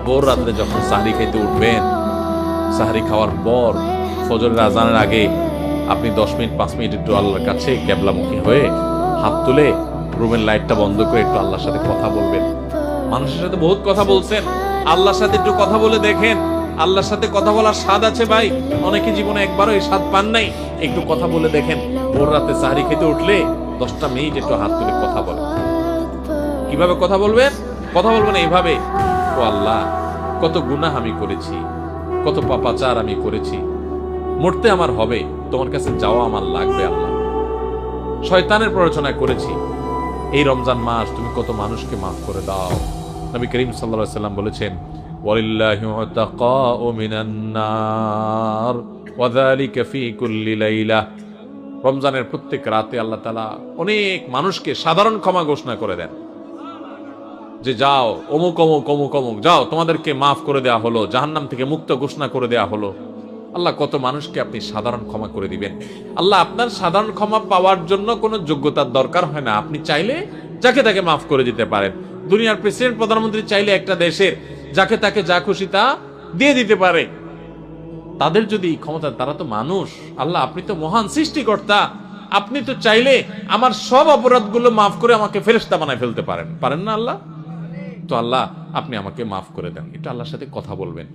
ভোর রাত্রে যখন সাহরি খেতে উঠবেন, সাহরি খাওয়ার পর ফজরের আজানের আগে আপনি 10 মিনিট 5 মিনিট একটু আল্লাহর কাছে কেবলামুখী হয়ে হাত তুলে রুমের লাইটটা বন্ধ করে একটু আল্লাহর সাথে কথা বলবেন। মানুষের সাথে বহুত কথা বলছেন, আল্লাহর সাথে একটু কথা বলে দেখেন। আল্লাহর সাথে কথা বলার স্বাদ আছে ভাই, অনেকে জীবনে একবারও এই স্বাদ পান নাই। একটু কথা বলে দেখেন, ভোর রাতে সাহরি খেতে উঠলে 10টা মিনিট একটু হাত তুলে কথা বলেন। কিভাবে কথা বলবেন? কথা বলবেন এইভাবে, ও আল্লাহ, কত গুনাহ আমি করেছি, কত পাপাচার আমি করেছি, মরতে আমার হবে, তোমার কাছে যাওয়া আমার লাগবে আল্লাহ। শয়তানের প্ররোচনা করেছি, এই রমজান মাস তুমি কত মানুষকে মাফ করে দাও। নবী করিম সাল্লাল্লাহু আলাইহি ওয়াসাল্লাম বলেছেন, ওয়ালিল্লাহি উতাকাউ মিনান নার ওয়া যালিকা ফি কুল্লি লাইলা। রমজানের প্রত্যেক রাতে আল্লাহ তাআলা অনেক মানুষকে সাধারণ ক্ষমা ঘোষণা করে দেন, যে যাও অমুক অমুক অমুক অমুক, যাও তোমাদেরকে মাফ করে দেয়া হলো, জাহান্নাম থেকে মুক্ত ঘোষণা করে দেয়া হলো। আল্লাহ কত মানুষকে আপনি সাধারণ ক্ষমা করে দিবেন। আল্লাহ আপনার সাধারণ ক্ষমা পাওয়ার জন্য কোনো যোগ্যতার দরকার হয় না, আপনি চাইলে যাকে তাকে মাফ করে দিতে পারেন। দুনিয়ার প্রেসিডেন্ট প্রধানমন্ত্রী চাইলে একটা দেশের যাকে তাকে যা খুশি তা দিয়ে দিতে পারে। তাদের যদি ক্ষমতা, তারা তো মানুষ। আল্লাহ আপনি তো মহান সৃষ্টিকর্তা, আপনি তো চাইলে আমার সব অপরাধগুলো মাফ করে আমাকে ফেরেশতা বানায় ফেলতে পারেন, পারেন না আল্লাহ? তো আল্লাহ আপনি আমাকে মাফ করে দেন, এটা আল্লাহর সাথে কথা বলবেন।